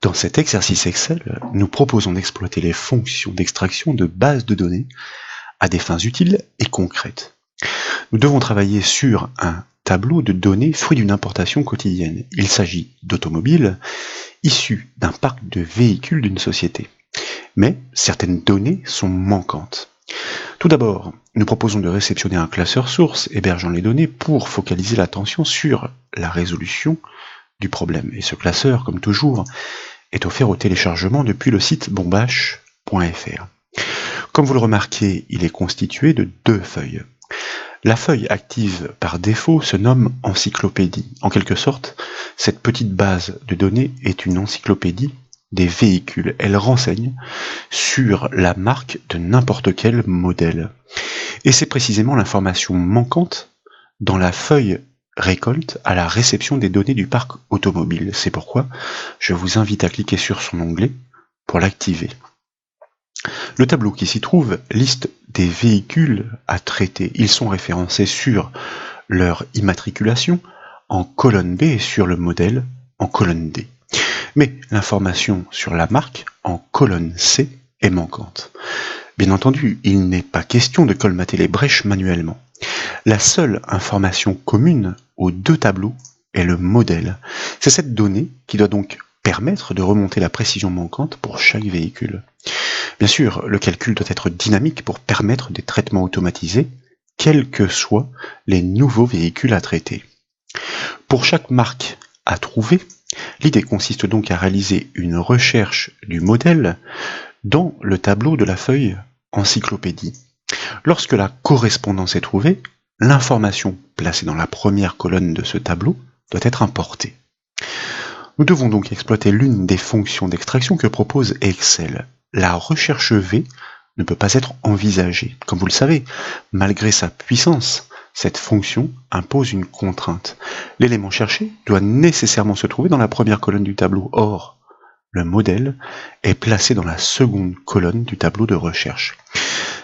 Dans cet exercice Excel, nous proposons d'exploiter les fonctions d'extraction de bases de données à des fins utiles et concrètes. Nous devons travailler sur un tableau de données fruit d'une importation quotidienne. Il s'agit d'automobiles issus d'un parc de véhicules d'une société. Mais certaines données sont manquantes. Tout d'abord, nous proposons de réceptionner un classeur source hébergeant les données pour focaliser l'attention sur la résolution du problème. Et ce classeur, comme toujours, est offert au téléchargement depuis le site bombache.fr. Comme vous le remarquez, il est constitué de deux feuilles. La feuille active par défaut se nomme encyclopédie. En quelque sorte, cette petite base de données est une encyclopédie des véhicules. Elle renseigne sur la marque de n'importe quel modèle. Et c'est précisément l'information manquante dans la feuille récolte à la réception des données du parc automobile. C'est pourquoi je vous invite à cliquer sur son onglet pour l'activer. Le tableau qui s'y trouve liste des véhicules à traiter. Ils sont référencés sur leur immatriculation en colonne B et sur le modèle en colonne D. Mais l'information sur la marque en colonne C est manquante. Bien entendu, il n'est pas question de colmater les brèches manuellement. La seule information commune aux deux tableaux est le modèle. C'est cette donnée qui doit donc permettre de remonter la précision manquante pour chaque véhicule. Bien sûr, le calcul doit être dynamique pour permettre des traitements automatisés, quels que soient les nouveaux véhicules à traiter. Pour chaque marque à trouver, l'idée consiste donc à réaliser une recherche du modèle dans le tableau de la feuille encyclopédie. Lorsque la correspondance est trouvée, l'information placée dans la première colonne de ce tableau doit être importée. Nous devons donc exploiter l'une des fonctions d'extraction que propose Excel. La recherche V ne peut pas être envisagée. Comme vous le savez, malgré sa puissance, cette fonction impose une contrainte. L'élément cherché doit nécessairement se trouver dans la première colonne du tableau. Or, le modèle est placé dans la seconde colonne du tableau de recherche.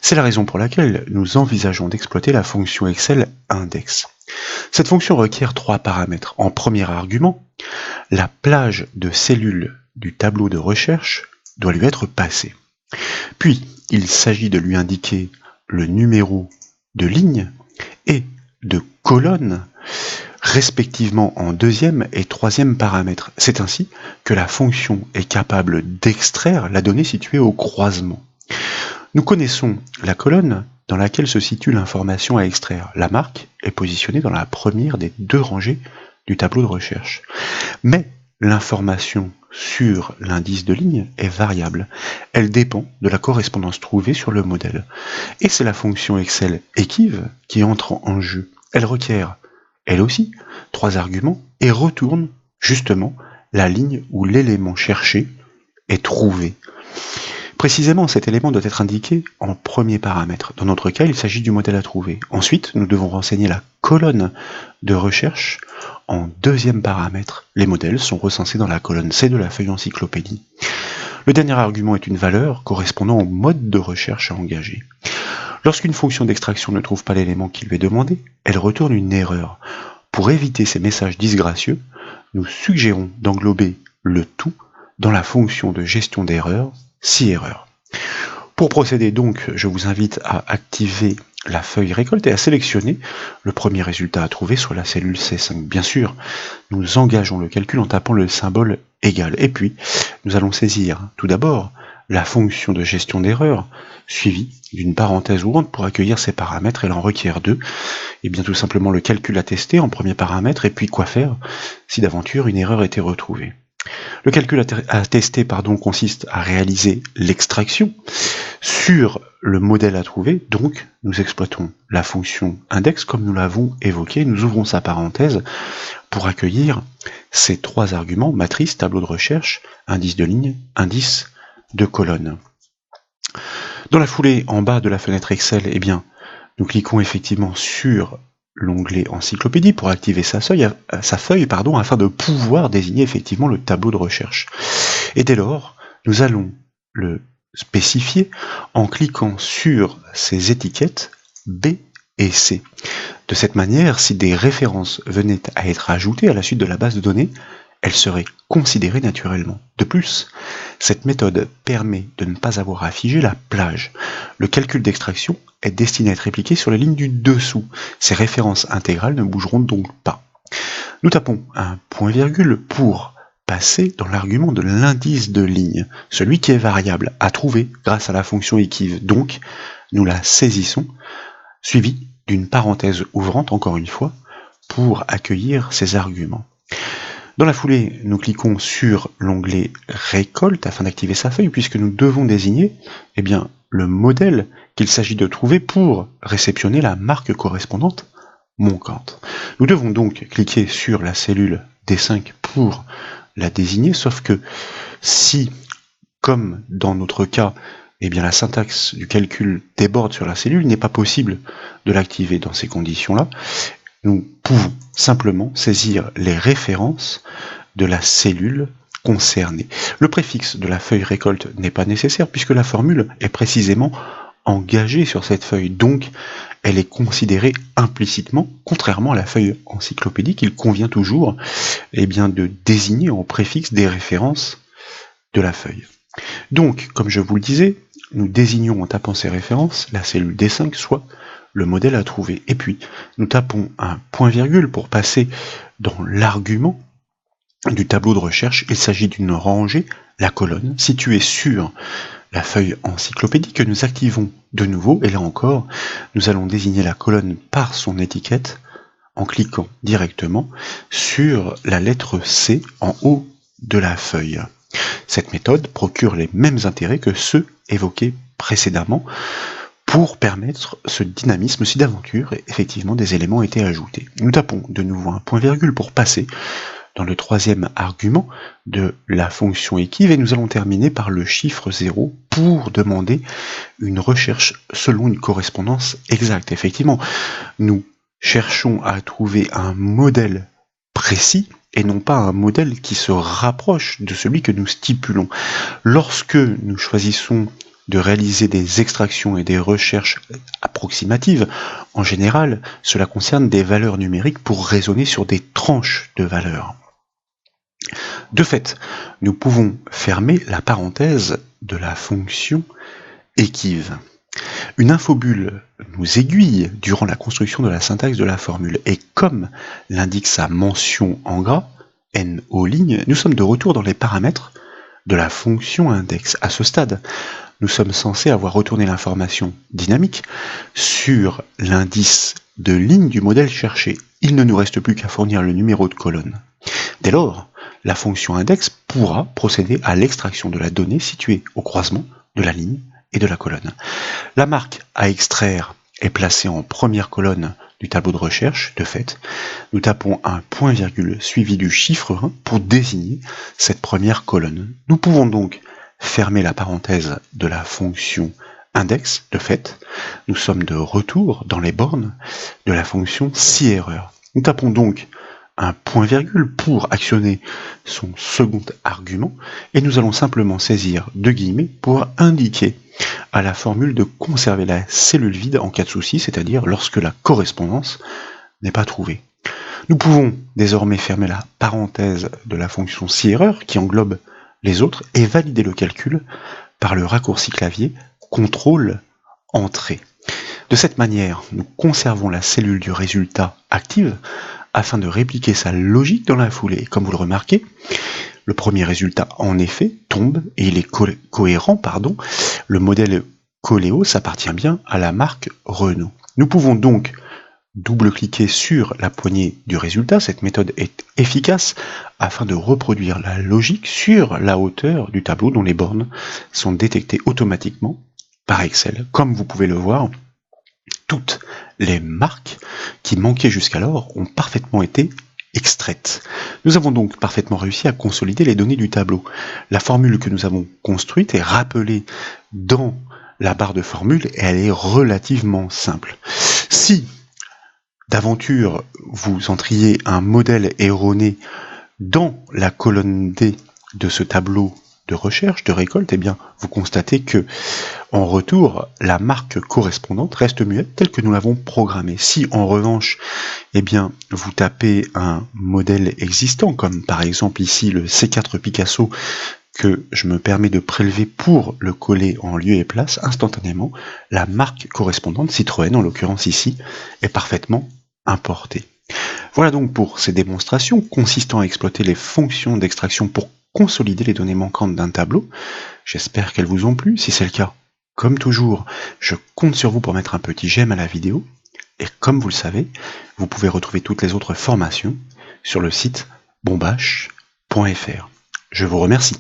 C'est la raison pour laquelle nous envisageons d'exploiter la fonction Excel index. Cette fonction requiert trois paramètres. En premier argument, la plage de cellules du tableau de recherche doit lui être passée. Puis, il s'agit de lui indiquer le numéro de ligne et de colonne, respectivement en deuxième et troisième paramètre. C'est ainsi que la fonction est capable d'extraire la donnée située au croisement. Nous connaissons la colonne dans laquelle se situe l'information à extraire. La marque est positionnée dans la première des deux rangées du tableau de recherche. Mais l'information sur l'indice de ligne est variable. Elle dépend de la correspondance trouvée sur le modèle. Et c'est la fonction Excel Equiv qui entre en jeu. Elle requiert, elle aussi, trois arguments et retourne justement la ligne où l'élément cherché est trouvé. Précisément, cet élément doit être indiqué en premier paramètre. Dans notre cas, il s'agit du modèle à trouver. Ensuite, nous devons renseigner la colonne de recherche en deuxième paramètre. Les modèles sont recensés dans la colonne C de la feuille encyclopédie. Le dernier argument est une valeur correspondant au mode de recherche à engager. Lorsqu'une fonction d'extraction ne trouve pas l'élément qui lui est demandé, elle retourne une erreur. Pour éviter ces messages disgracieux, nous suggérons d'englober le tout dans la fonction de gestion d'erreurs, si erreur. Pour procéder donc, je vous invite à activer la feuille récolte et à sélectionner le premier résultat à trouver sur la cellule C5. Bien sûr, nous engageons le calcul en tapant le symbole égal. Et puis, nous allons saisir tout d'abord la fonction de gestion d'erreur, suivie d'une parenthèse ouvrante pour accueillir ces paramètres. Elle en requiert deux. Et bien tout simplement le calcul à tester en premier paramètre, et puis quoi faire si d'aventure une erreur était retrouvée. Le calcul à tester consiste à réaliser l'extraction sur le modèle à trouver, donc nous exploitons la fonction index comme nous l'avons évoqué, nous ouvrons sa parenthèse pour accueillir ces trois arguments, matrice, tableau de recherche, indice de ligne, indice de colonne. Dans la foulée, en bas de la fenêtre Excel, nous cliquons effectivement sur l'onglet encyclopédie pour activer sa feuille afin de pouvoir désigner effectivement le tableau de recherche. Et dès lors, nous allons le spécifier en cliquant sur ces étiquettes B et C. De cette manière, si des références venaient à être ajoutées à la suite de la base de données, elle serait considérée naturellement. De plus, cette méthode permet de ne pas avoir à figer la plage. Le calcul d'extraction est destiné à être répliqué sur les lignes du dessous. Ces références intégrales ne bougeront donc pas. Nous tapons un point-virgule pour passer dans l'argument de l'indice de ligne, celui qui est variable, à trouver grâce à la fonction équive. Donc, nous la saisissons, suivi d'une parenthèse ouvrante, encore une fois, pour accueillir ces arguments. Dans la foulée, nous cliquons sur l'onglet Récolte afin d'activer sa feuille, puisque nous devons désigner le modèle qu'il s'agit de trouver pour réceptionner la marque correspondante manquante. Nous devons donc cliquer sur la cellule D5 pour la désigner, sauf que si, comme dans notre cas, la syntaxe du calcul déborde sur la cellule, il n'est pas possible de l'activer dans ces conditions-là. Nous pouvons simplement saisir les références de la cellule concernée. Le préfixe de la feuille récolte n'est pas nécessaire puisque la formule est précisément engagée sur cette feuille, donc elle est considérée implicitement, contrairement à la feuille encyclopédique. Il convient toujours de désigner en préfixe des références de la feuille. Donc, comme je vous le disais, nous désignons en tapant ces références la cellule D5, soit le modèle à trouver. Et puis, nous tapons un point-virgule pour passer dans l'argument du tableau de recherche. Il s'agit d'une rangée, la colonne, située sur la feuille encyclopédique que nous activons de nouveau. Et là encore, nous allons désigner la colonne par son étiquette en cliquant directement sur la lettre C en haut de la feuille. Cette méthode procure les mêmes intérêts que ceux évoqués précédemment pour permettre ce dynamisme si d'aventure effectivement des éléments étaient ajoutés. Nous tapons de nouveau un point-virgule pour passer dans le troisième argument de la fonction équive et nous allons terminer par le chiffre 0 pour demander une recherche selon une correspondance exacte. Effectivement, nous cherchons à trouver un modèle précis et non pas un modèle qui se rapproche de celui que nous stipulons. Lorsque nous choisissons de réaliser des extractions et des recherches approximatives, en général, cela concerne des valeurs numériques pour raisonner sur des tranches de valeurs. De fait, nous pouvons fermer la parenthèse de la fonction équive. Une infobulle nous aiguille durant la construction de la syntaxe de la formule, et comme l'indique sa mention en gras, NO', nous sommes de retour dans les paramètres de la fonction index. À ce stade, nous sommes censés avoir retourné l'information dynamique sur l'indice de ligne du modèle cherché. Il ne nous reste plus qu'à fournir le numéro de colonne. Dès lors, la fonction index pourra procéder à l'extraction de la donnée située au croisement de la ligne et de la colonne. La marque à extraire est placée en première colonne du tableau de recherche. De fait, nous tapons un point-virgule suivi du chiffre 1 pour désigner cette première colonne. Nous pouvons donc fermer la parenthèse de la fonction index. De fait, nous sommes de retour dans les bornes de la fonction si-erreur. Nous tapons donc un point-virgule pour actionner son second argument et nous allons simplement saisir deux guillemets pour indiquer à la formule de conserver la cellule vide en cas de souci, c'est-à-dire lorsque la correspondance n'est pas trouvée. Nous pouvons désormais fermer la parenthèse de la fonction si-erreur qui englobe les autres et valider le calcul par le raccourci clavier CTRL-Entrée. De cette manière, nous conservons la cellule du résultat active afin de répliquer sa logique dans la foulée. Comme vous le remarquez, le premier résultat en effet tombe et il est cohérent. Le modèle Coléo s'appartient bien à la marque Renault. Nous pouvons donc double-cliquer sur la poignée du résultat. Cette méthode est efficace afin de reproduire la logique sur la hauteur du tableau dont les bornes sont détectées automatiquement par Excel. Comme vous pouvez le voir, toutes les marques qui manquaient jusqu'alors ont parfaitement été extraites. Nous avons donc parfaitement réussi à consolider les données du tableau. La formule que nous avons construite est rappelée dans la barre de formule et elle est relativement simple. Si d'aventure vous entriez un modèle erroné dans la colonne D de ce tableau de recherche, de récolte, eh bien, vous constatez que, en retour, la marque correspondante reste muette telle que nous l'avons programmée. Si, en revanche, eh bien, vous tapez un modèle existant, comme par exemple ici le C4 Picasso, que je me permets de prélever pour le coller en lieu et place, instantanément, la marque correspondante, Citroën en l'occurrence ici, est parfaitement importée. Voilà donc pour ces démonstrations consistant à exploiter les fonctions d'extraction pour consolider les données manquantes d'un tableau. J'espère qu'elles vous ont plu. Si c'est le cas, comme toujours, je compte sur vous pour mettre un petit j'aime à la vidéo. Et comme vous le savez, vous pouvez retrouver toutes les autres formations sur le site bombache.fr. Je vous remercie.